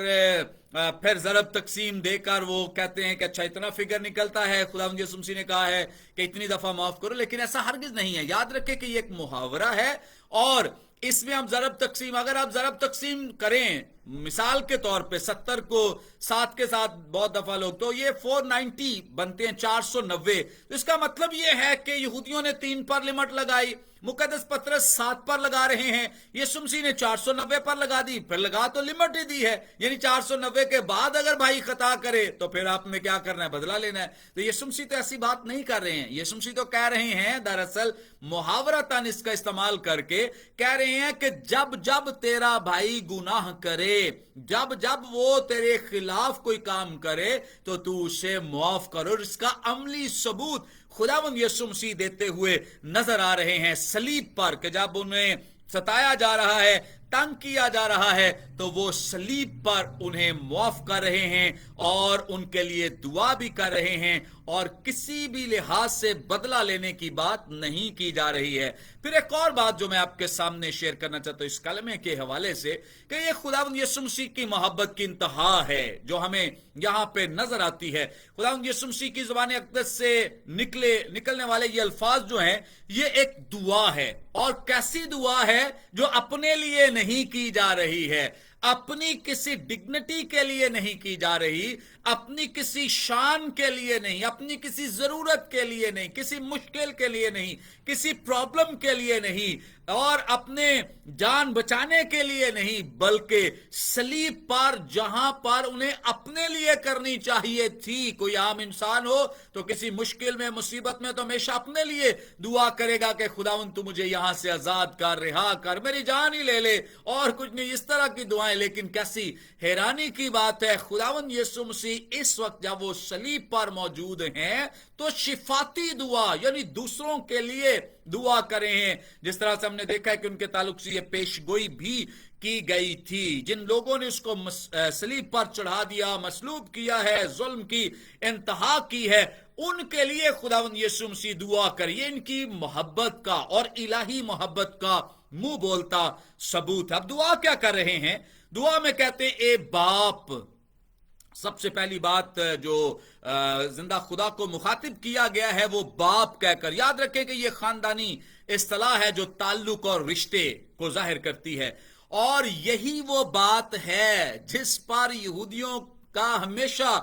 फिर ज़रब तकसीम देकर वो कहते हैं कि अच्छा इतना फिगर निकलता है, खुदावंद यीशु मसीह ने कहा है कि इतनी दफा माफ करो, लेकिन ऐसा हरगिज नहीं है। याद रखें कि ये एक मुहावरा है और इसमें हम ज़रब तकसीम, अगर आप ज़रब तकसीम करें मिसाल के तौर पे 70 को 7 के साथ बहुत दफा लोग, तो ये 490 बनते हैं, 490। तो इसका मतलब ये है कि यहूदियों ने 3 पर लिमिट लगाई, मुकद्दस पतरस 7 पर लगा रहे हैं, यीशु मसीह ने 490 पर लगा दी, फिर लगा तो लिमिट ही दी है, यानी 490 के बाद अगर भाई खता करे तो फिर आपने क्या करना है? बदला लेना है। तो यीशु मसीह तो ऐसी बात नहीं कर रहे हैं। यीशु मसीह तो कह रहे हैं, दरअसल मुहावरतन इसका इस्तेमाल करके कह रहे हैं कि जब जब तेरा भाई गुनाह करे, जब जब वो तेरे खिलाफ कोई काम करे तो तू उसे माफ करो। इसका अमली सबूत खुदावंद यीशु मसीह देते हुए नजर आ रहे हैं सलीब पर, कि जब उन्हें सताया जा रहा है, तंग किया जा रहा है, तो वो सलीब पर उन्हें माफ कर रहे हैं और उनके लिए दुआ भी कर रहे हैं और किसी भी लिहाज से बदला लेने की बात नहीं की जा रही है। फिर एक और बात जो मैं आपके सामने शेयर करना चाहता हूं इस कलमे के हवाले से, कि ये खुदावंद यीशु मसीह की मोहब्बत की इंतहा है जो हमें यहां पे नजर आती है। खुदावंद यीशु मसीह की ज़ुबान अक़दस से निकलने वाले ये अल्फाज जो हैं, ये एक दुआ है। और कैसी दुआ है? जो अपने लिए नहीं की जा रही है, अपनी किसी डिग्निटी के लिए नहीं की जा रही, अपनी किसी शान के लिए नहीं, अपनी किसी जरूरत के लिए नहीं, किसी मुश्किल के लिए नहीं, किसी प्रॉब्लम के लिए नहीं और अपने जान बचाने के लिए नहीं, बल्कि सलीब पर जहां पर उन्हें अपने लिए करनी चाहिए थी। कोई आम इंसान हो तो किसी मुश्किल में, मुसीबत में तो हमेशा अपने लिए दुआ करेगा कि खुदावंद तू मुझे यहां से आजाद कर, रिहा कर, मेरी जान ही ले ले, और कुछ नहीं, इस तरह की दुआएं। लेकिन कैसी हैरानी की बात है, खुदावंद यीशु मसीह इस वक्त जब वो सलीब पर मौजूद हैं तो शिफाती दुआ, यानी दूसरों के लिए दुआ करें हैं। जिस तरह से हमने देखा है कि उनके ताल्लुक से ये पेशगोई भी की गई थी। जिन लोगों ने उसको सलीब पर चढ़ा दिया, मसलूब किया है, जुल्म की इंतहा की है, उनके लिए खुदावंद यीशु मसीह दुआ करिए। इनकी मोहब्बत का और इलाही मोहब्बत का मुंह बोलता सबूत। अब दुआ क्या कर रहे हैं? दुआ में कहते हैं ए बाप। सबसे पहली बात जो जिंदा खुदा को मुखातिब किया गया है वो बाप कहकर। याद रखें कि ये खानदानी इस्तिलाह है जो ताल्लुक और रिश्ते को जाहिर करती है, और यही वो बात है जिस पर यहूदियों का हमेशा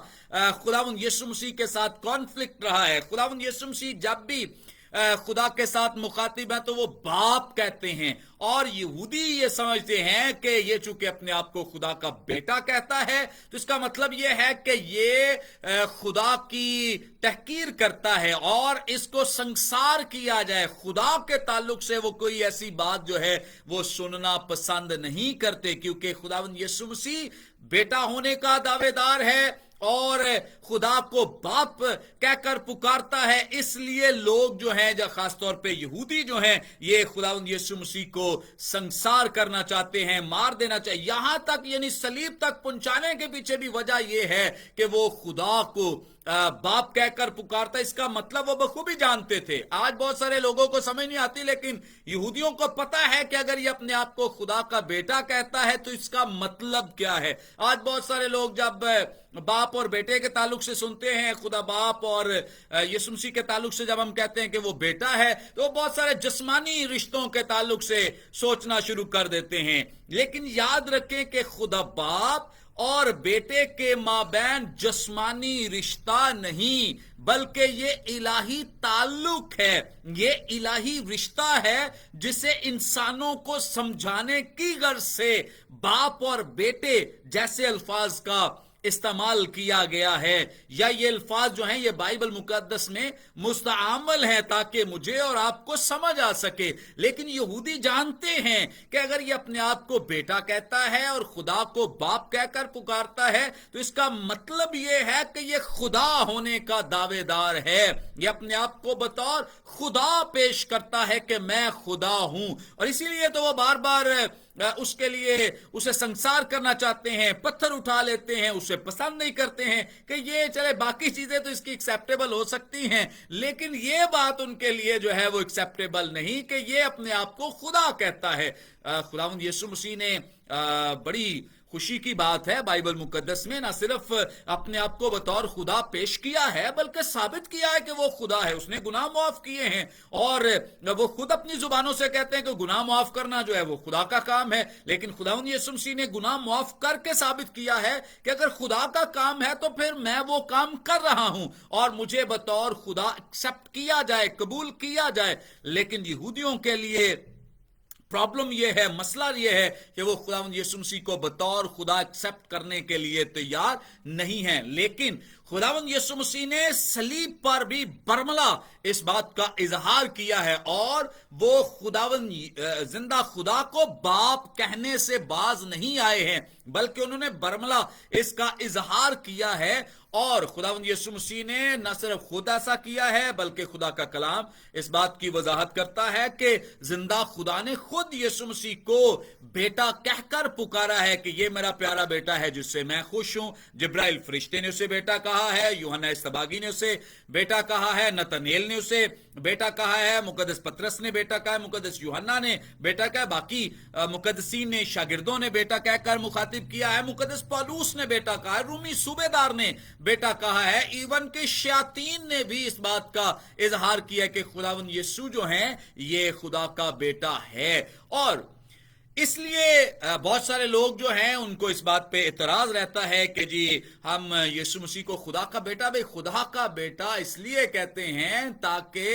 खुदावंद यीशु मसीह के साथ कॉन्फ्लिक्ट रहा है। खुदावंद यीशु मसीह जब भी खुदा के साथ मुखातिब है तो वो बाप कहते हैं, और यहूदी ये समझते हैं कि ये चूंकि अपने आप को खुदा का बेटा कहता है तो इसका मतलब ये है कि ये खुदा की तहकीर करता है और इसको संसार किया जाए। खुदा के ताल्लुक से वो कोई ऐसी बात जो है वो सुनना पसंद नहीं करते, क्योंकि खुदावंद यीशु मसीह बेटा होने का दावेदार है और खुदा को बाप कहकर पुकारता है। इसलिए लोग जो हैं, जो खासतौर पे यहूदी जो हैं, ये खुदावंद यीशु मसीह को संसार करना चाहते हैं, मार देना चाहिए, यहां तक यानी सलीब तक पहुंचाने के पीछे भी वजह ये है कि वो खुदा को बाप कहकर पुकारता। इसका मतलब वो बखूबी जानते थे। आज बहुत सारे लोगों को समझ नहीं आती, लेकिन यहूदियों को पता है कि अगर ये अपने आप को खुदा का बेटा कहता है तो इसका मतलब क्या है। आज बहुत सारे लोग जब बाप और बेटे के ताल्लुक से सुनते हैं, खुदा बाप, और यीशु मसीह के ताल्लुक से जब हम कहते हैं कि वो बेटा है, तो बहुत सारे जिस्मानी रिश्तों के ताल्लुक से सोचना शुरू कर देते हैं। लेकिन याद रखें कि खुदा बाप और बेटे के माबैन जिस्मानी रिश्ता नहीं, बल्कि ये इलाही ताल्लुक है, ये इलाही रिश्ता है जिसे इंसानों को समझाने की गर्ज से बाप और बेटे जैसे अल्फाज का इस्तेमाल किया गया है, या ये अल्फाज जो हैं ये बाइबल मुकद्दस में मुस्तआमल हैं ताकि मुझे और आपको समझ आ सके। लेकिन यहूदी जानते हैं कि अगर ये अपने आप को बेटा कहता है और खुदा को बाप कहकर पुकारता है तो इसका मतलब ये है कि ये खुदा होने का दावेदार है। ये अपने आप को बतौर खुदा पेश करता है कि मैं खुदा हूं, और इसीलिए तो वो बार बार उसके लिए उसे संसार करना चाहते हैं, पत्थर उठा लेते हैं, उसे पसंद नहीं करते हैं कि ये चले बाकी चीजें तो इसकी एक्सेप्टेबल हो सकती हैं, लेकिन ये बात उनके लिए जो है वो एक्सेप्टेबल नहीं कि ये अपने आप को खुदा कहता है। खुदावंद यीशु मसीह ने बड़ी खुशी की बात है बाइबल मुकद्दस में न सिर्फ अपने आप को बतौर खुदा पेश किया है, बल्कि साबित किया है कि वो खुदा है। उसने गुनाह माफ किए हैं, और वो खुद अपनी जुबानों से कहते हैं कि गुनाह माफ करना जो है वो खुदा का काम है। लेकिन खुदावंद यीशु मसीह ने गुनाह माफ करके साबित किया है कि अगर खुदा का काम है तो फिर मैं वो काम कर रहा हूं और मुझे बतौर खुदा एक्सेप्ट किया जाए, कबूल किया जाए। लेकिन यहूदियों के लिए प्रॉब्लम यह है, मसला यह है कि वो खुदावंद यीशु मसीह को बतौर खुदा एक्सेप्ट करने के लिए तैयार नहीं है। लेकिन खुदावंद यीशु मसीह ने सलीब पर भी बरमला इस बात का इजहार किया है, और वो खुदावंद जिंदा खुदा को बाप कहने से बाज नहीं आए हैं, बल्कि उन्होंने बरमला इसका इजहार किया है। और खुदावंद यीशु मसीह ने न सिर्फ खुद ऐसा किया है, बल्कि खुदा का कलाम इस बात की वजाहत करता है कि जिंदा खुदा ने खुद यीशु मसीह को बेटा कहकर पुकारा है कि ये मेरा प्यारा बेटा है जिससे मैं खुश हूं। जिब्राइल फरिश्ते ने उसे बेटा कहा है, यूहन्ना इस्तबागी ने उसे बेटा कहा है, नतनेल ने उसे बेटा कहा है, मुकद्दस पतरस ने बेटा कहा है, मुकद्दस यूहन्ना ने बेटा कहा है, बाकी मुकद्दसीन ने, शागिर्दों ने बेटा कहकर मुखातिब किया है, मुकद्दस पौलुस ने बेटा कहा है, रूमी सूबेदार ने बेटा कहा है, इवन के शयातीन ने भी इस बात का इजहार किया कि खुदावंद यीशु जो हैं ये खुदा का बेटा है। और इसलिए बहुत सारे लोग जो हैं उनको इस बात पे इतराज रहता है कि जी हम यीशु मसीह को खुदा का बेटा, भाई खुदा का बेटा इसलिए कहते हैं ताकि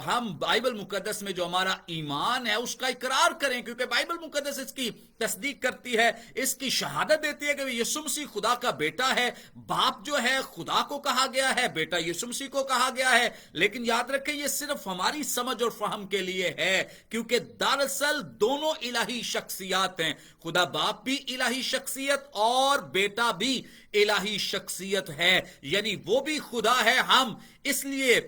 हम बाइबल मुकद्दस में जो हमारा ईमान है उसका इकरार करें, क्योंकि बाइबल मुकद्दस इसकी तस्दीक करती है, इसकी शहादत देती है कि यीशु मसीह खुदा का बेटा है। बाप जो है खुदा को कहा गया है, बेटा यीशु मसीह को कहा गया है। लेकिन याद रखें ये सिर्फ हमारी समझ और फहम के लिए है, क्योंकि दरअसल दोनों इलाही शख्सियत हैं। खुदा बाप भी इलाही शख्सियत और बेटा भी इलाही शख्सियत है, यानी वो भी खुदा है। हम इसलिए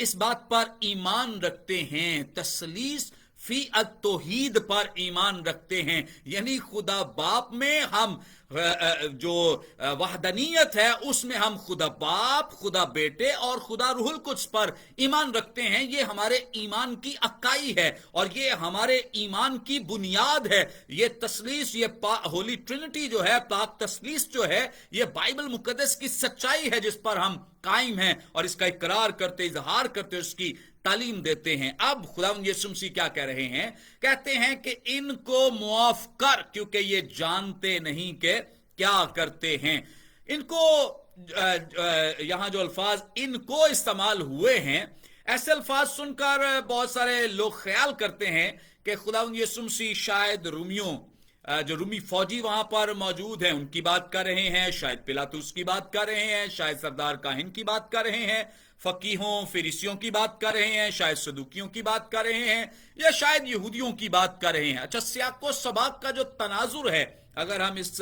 इस बात पर ईमान रखते हैं, तसलीस फी अत-तौहीद पर ईमान रखते हैं, यानी खुदा बाप में हम जो वहदनीयत है उसमें हम खुदा बाप, खुदा बेटे और खुदा रूहुल कुद्स पर ईमान रखते हैं। ये हमारे ईमान की अक्काई है और ये हमारे ईमान की बुनियाद है। ये तसलीस, ये होली ट्रिनिटी जो है, पाक तसलीस जो है, ये बाइबल मुकद्दस की सच्चाई है जिस पर हम कायम हैं और इसका इकरार करते, इजहार करते, उसकी तालीम देते हैं। अब खुदावंद यीशु मसीह क्या कह रहे हैं? कहते हैं कि इनको मुआफ कर, क्योंकि ये जानते नहीं कि क्या करते हैं। इनको यहां जो अल्फाज इनको इस्तेमाल हुए हैं, ऐसे अल्फाज सुनकर बहुत सारे लोग ख्याल करते हैं कि खुदावंद यीशु मसीह शायद रूमियों, जो रूमी फौजी वहां पर मौजूद हैं, उनकी बात कर रहे हैं, शायद पिलातुस की बात कर रहे हैं, शायद सरदार काहिन की बात कर रहे हैं, फकीहों फिरिसियों की बात कर रहे हैं, शायद सदूकियों की बात कर रहे हैं, या शायद यहूदियों की बात कर रहे हैं। अच्छा, सियाको सबाक का जो तनाजुर है, अगर हम इस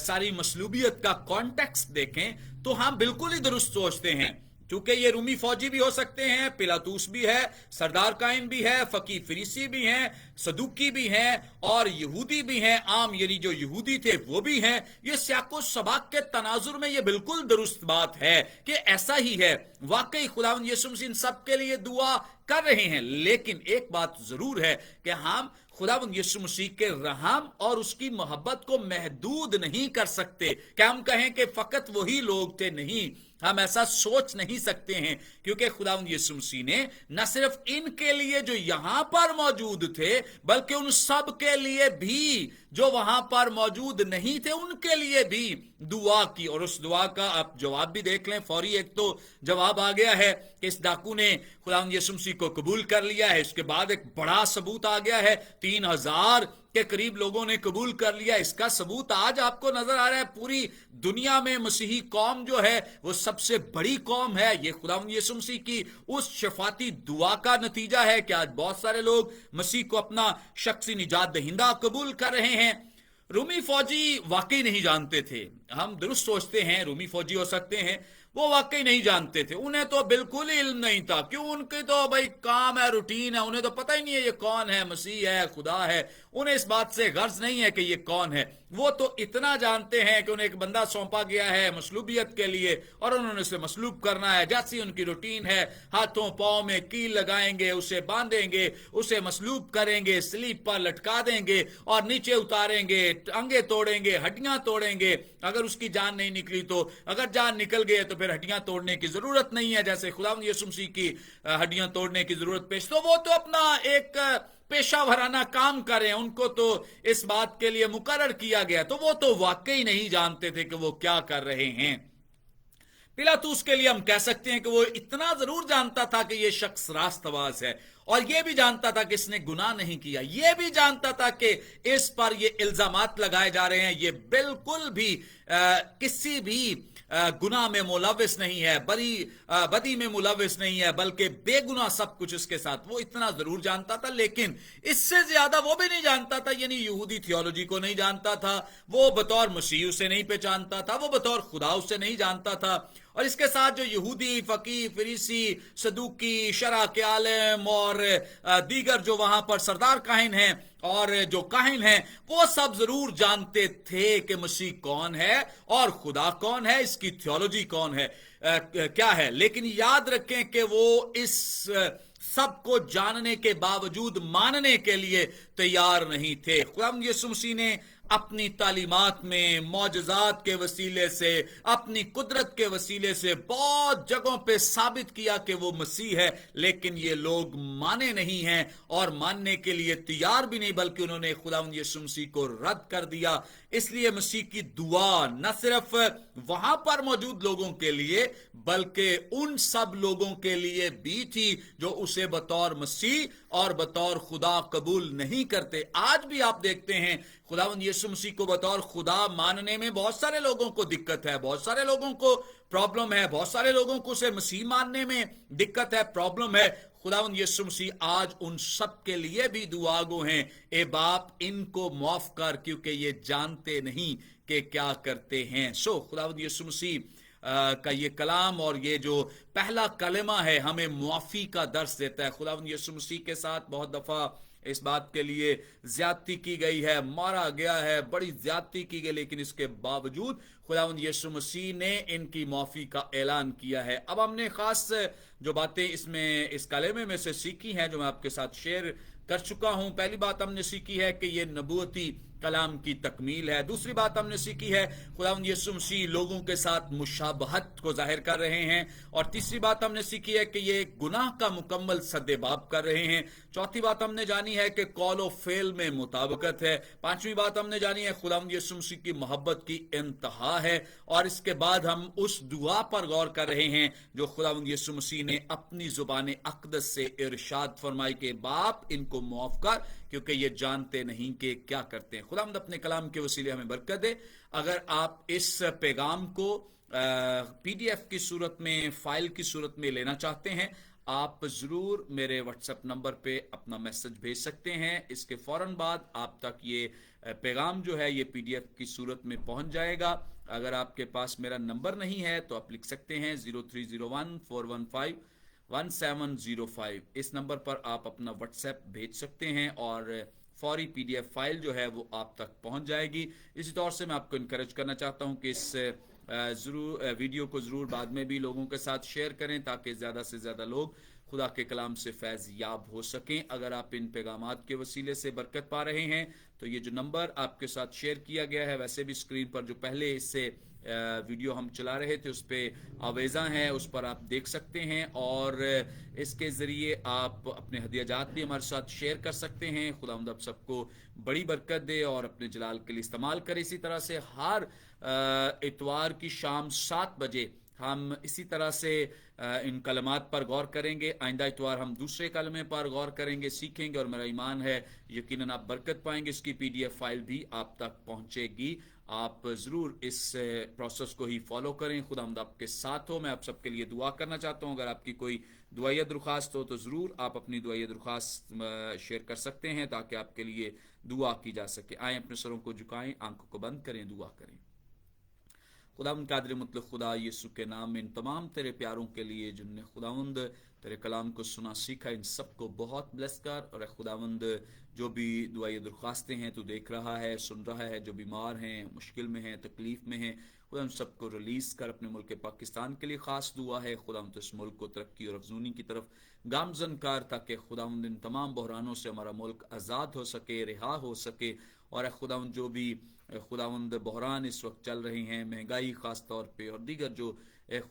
सारी मसलूबियत का कॉन्टेक्स्ट देखें तो हम बिल्कुल ही दुरुस्त सोचते हैं, क्योंकि ये रूमी फौजी भी हो सकते हैं, पिलातूस भी है, सरदार काइन भी है, फकीर फिरीसी भी हैं, सदूकी भी हैं और यहूदी भी हैं, आम यानी जो यहूदी थे वो भी हैं। ये सियाको सबाक के तनाजुर में ये बिल्कुल दुरुस्त बात है कि ऐसा ही है। वाकई खुदावंद यीशु मसीह इन सब के लिए दुआ कर रहे हैं, लेकिन एक बात जरूर है कि हम खुदावंद यीशु मसीह के रहम और उसकी मोहब्बत को महदूद नहीं कर सकते। क्या हम कहें कि फकत वही लोग थे? नहीं, हम ऐसा सोच नहीं सकते हैं, क्योंकि खुदावंद यीशु मसीह ने न सिर्फ इनके लिए जो यहां पर मौजूद थे, बल्कि उन सब के लिए भी जो वहां पर मौजूद नहीं थे, उनके लिए भी दुआ की। और उस दुआ का आप जवाब भी देख लें, फौरी एक तो जवाब आ गया है कि इस डाकू ने खुदावंद यीशु मसीह को कबूल कर लिया है। इसके बाद एक बड़ा सबूत आ गया है, 3000 के करीब लोगों ने कबूल कर लिया। इसका सबूत आज आपको नजर आ रहा है। पूरी दुनिया में मसीही कौम जो है वो सबसे बड़ी कौम है। ये खुदावंद यीशु मसीह की उस शफाती दुआ का नतीजा है कि आज बहुत सारे लोग मसीह को अपना शख्सी निजात दहिंदा कबूल कर रहे हैं। रूमी फौजी वाकई नहीं जानते थे। हम दुरुस्त सोचते हैं रूमी फौजी हो सकते हैं, वो वाकई नहीं जानते थे, उन्हें तो बिल्कुल ही इल्म नहीं था। क्यों? उनके तो भाई काम है, रूटीन है, उन्हें तो पता ही नहीं है ये कौन है, मसीह है, खुदा है। उन्हें इस बात से गर्ज नहीं है कि ये कौन है। वो तो इतना जानते हैं कि उन्हें एक बंदा सौंपा गया है मसलूबियत के लिए और उन्होंने उसे मसलूब करना है। जैसी उनकी रूटीन है, हाथों पांव में कील लगाएंगे, उसे बांधेंगे, उसे मसलूब करेंगे, स्लीप पर लटका देंगे और नीचे उतारेंगे, अंगे तोड़ेंगे, हड्डियां तोड़ेंगे। अगर उसकी जान नहीं निकली तो, अगर जान निकल गई तो फिर हड्डियां तोड़ने की जरूरत नहीं है, जैसे खुदावंद यीशु मसीह की हड्डियां तोड़ने की जरूरत पेश। तो वो तो अपना एक पेशा वराना काम कर रहे हैं, उनको तो इस बात के लिए मुकर्रर किया गया। तो वो तो वाकई नहीं जानते थे कि वो क्या कर रहे हैं। पिलातुस के लिए हम कह सकते हैं कि वो इतना जरूर जानता था कि ये शख्स रास्तबाज है, और ये भी जानता था कि इसने गुनाह नहीं किया। ये भी जानता था कि इस पर ये इल्जामात लगाए जा रहे हैं, ये बिल्कुल भी किसी भी गुनाह में मुलविस नहीं है, बदी में मुलविस नहीं है, बल्कि बेगुनाह सब कुछ इसके साथ। वो इतना जरूर जानता था, लेकिन इससे ज्यादा वो भी नहीं जानता था। यानी यहूदी थियोलॉजी को नहीं जानता था, वो बतौर मसीह उसे नहीं पहचानता था, वो बतौर खुदा उसे नहीं जानता था। और इसके साथ जो यहूदी फकीर फिरीसी सदूकी शरा के आलिम और दीगर जो वहां पर सरदार काहिन हैं और जो काहिन हैं, वो सब जरूर जानते थे कि मसीह कौन है और खुदा कौन है, इसकी थियोलॉजी कौन है, क्या है। लेकिन याद रखें कि वो इस सब को जानने के बावजूद मानने के लिए तैयार नहीं थे। खुदावंद यीशु मसीह ने अपनी तालीमात में मौजज़ात के वसीले से, अपनी कुदरत के वसीले से बहुत जगहों पे साबित किया कि वो मसीह है, लेकिन ये लोग माने नहीं हैं और मानने के लिए तैयार भी नहीं, बल्कि उन्होंने खुदावंद यीशु मसीह को रद्द कर दिया। इसलिए मसीह की दुआ न सिर्फ वहां पर मौजूद लोगों के लिए, बल्कि उन सब लोगों के लिए भी थी जो उसे बतौर मसीह और बतौर खुदा कबूल नहीं करते। आज भी आप देखते हैं खुदावंद यीशु मसीह को बतौर खुदा मानने में बहुत सारे लोगों को दिक्कत है, बहुत सारे लोगों को प्रॉब्लम है, बहुत सारे लोगों को उसे मसीह मानने में दिक्कत है, प्रॉब्लम है। खुदावंद यीशु मसीह आज उन सब के लिए भी दुआगो हैं, ए बाप इनको माफ कर, क्योंकि ये जानते नहीं कि क्या करते हैं। सो खुदावंद यीशु मसीह का ये कलाम और ये जो पहला कलमा है हमें मुआफी का दर्स देता है। खुदावंद यीशु मसीह के साथ बहुत दफा اس بات کے لیے زیادتی کی گئی ہے, مارا گیا ہے, بڑی زیادتی کی گئی, لیکن اس کے باوجود خداوند یسوع مسیح نے ان کی معافی کا اعلان کیا ہے. اب ہم نے خاص جو باتیں اس کلمے میں سے سیکھی ہیں جو میں آپ کے ساتھ شیئر کر چکا ہوں. پہلی بات ہم نے سیکھی ہے کہ یہ نبوتی کلام کی تکمیل ہے. دوسری بات ہم نے سیکھی ہے خداوند یسوع مسیح لوگوں کے ساتھ مشابہت کو ظاہر کر رہے ہیں. اور تیسری بات ہم نے سیکھی ہے کہ یہ گناہ کا مکمل سدباب کر رہے ہیں. چوتھی بات ہم نے جانی ہے کہ قول و فعل میں مطابقت ہے. پانچویں بات ہم نے جانی ہے خداوند یسوع مسیح کی محبت کی انتہا ہے. اور اس کے بعد ہم اس دعا پر غور کر رہے ہیں جو خداوند یسوع مسیح نے اپنی زبان اقدس سے ارشاد فرمائی کہ باپ ان کو معاف کر کیونکہ یہ جانتے نہیں کہ کیا کرتے ہیں. خداوند اپنے کلام کے وسیلے ہمیں برکت دے. اگر آپ اس پیغام کو پی ڈی ایف کی صورت میں, فائل کی صورت میں لینا چاہتے ہیں, آپ ضرور میرے واٹس ایپ نمبر پہ اپنا میسج بھیج سکتے ہیں. اس کے فوراً بعد آپ تک یہ پیغام جو ہے یہ پی ڈی ایف کی صورت میں پہنچ جائے گا. اگر آپ کے پاس میرا نمبر نہیں ہے تو آپ لکھ سکتے ہیں 0301-415-1705. اس نمبر پر آپ اپنا واٹس ایپ بھیج سکتے ہیں اور فوری پی ڈی ایف فائل جو ہے وہ آپ تک پہنچ جائے گی. اسی طور سے میں آپ کو انکریج کرنا چاہتا ہوں کہ اس ویڈیو کو ضرور بعد میں بھی لوگوں کے ساتھ شیئر کریں تاکہ زیادہ سے زیادہ لوگ خدا کے کلام سے فیض یاب ہو سکیں. اگر آپ ان پیغامات کے وسیلے سے برکت پا رہے ہیں تو یہ جو نمبر آپ کے ساتھ شیئر کیا گیا ہے, ویسے بھی اسکرین پر جو پہلے اس سے ویڈیو ہم چلا رہے تھے اس پہ آویزاں ہیں, اس پر آپ دیکھ سکتے ہیں اور اس کے ذریعے آپ اپنے ہدیہ جات بھی ہمارے ساتھ شیئر کر سکتے ہیں. خداوند آپ سب کو بڑی برکت دے اور اپنے جلال کے لیے استعمال کرے. اسی طرح سے ہر اتوار کی شام 7 بجے ہم اسی طرح سے ان کلمات پر غور کریں گے. آئندہ اتوار ہم دوسرے کلمے پر غور کریں گے, سیکھیں گے, اور میرا ایمان ہے یقیناً آپ برکت پائیں گے. اس کی پی ڈی ایف فائل بھی آپ تک پہنچے گی. آپ ضرور اس پروسیس کو ہی فالو کریں. خداوند آپ کے ساتھ ہو. میں آپ سب کے لیے دعا کرنا چاہتا ہوں. اگر آپ کی کوئی دعائیہ درخواست ہو تو ضرور آپ اپنی دعائیہ درخواست شیئر کر سکتے ہیں تاکہ آپ کے لیے دعا کی جا سکے. آئیں اپنے سروں کو جھکائیں, آنکھوں کو بند کریں, دعا کریں. خداوند قادر مطلق خدا یسوع کے نام میں ان تمام تیرے پیاروں کے لیے جن نے خداوند تیرے کلام کو سنا سیکھا, ان سب کو بہت بلیس کر. اور خداوند جو بھی دعائیں درخواستیں ہیں تو دیکھ رہا ہے, سن رہا ہے, جو بیمار ہیں, مشکل میں ہیں, تکلیف میں ہیں, خدا ان سب کو ریلیز کر. اپنے ملک پاکستان کے لیے خاص دعا ہے خداوند اس ملک کو ترقی اور افزونی کی طرف گامزن کر تاکہ خداوند ان تمام بحرانوں سے ہمارا ملک آزاد ہو سکے, رہا ہو سکے. اور خداوند جو بھی خداوند بحران اس وقت چل رہی ہیں, مہنگائی خاص طور پہ اور دیگر جو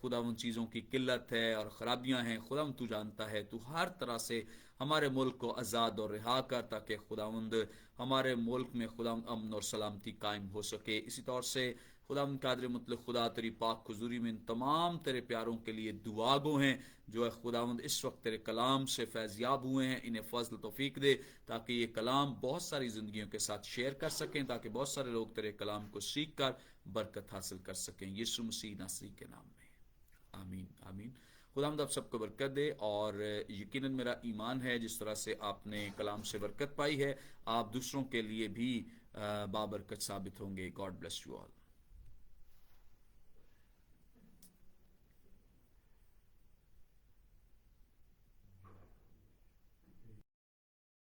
خداوند چیزوں کی قلت ہے اور خرابیاں ہیں, خداوند تو جانتا ہے. تو ہر طرح سے ہمارے ملک کو آزاد اور رہا کر تاکہ خداوند ہمارے ملک میں خداوند امن اور سلامتی قائم ہو سکے. اسی طور سے خداوند قادر مطلق خدا تیری پاک حضوری میں ان تمام تیرے پیاروں کے لیے دعا گو ہیں جو ہے خداوند اس وقت تیرے کلام سے فیض یاب ہوئے ہیں. انہیں فضل توفیق دے تاکہ یہ کلام بہت ساری زندگیوں کے ساتھ شیئر کر سکیں, تاکہ بہت سارے لوگ تیرے کلام کو سیکھ کر برکت حاصل کر سکیں. یسوع مسیح ناصری کے نام میں آمین آمین. خداوند آپ سب کو برکت دے. اور یقیناً میرا ایمان ہے جس طرح سے آپ نے کلام سے برکت پائی ہے آپ دوسروں کے لیے بھی بابرکت ثابت ہوں گے. God bless you all.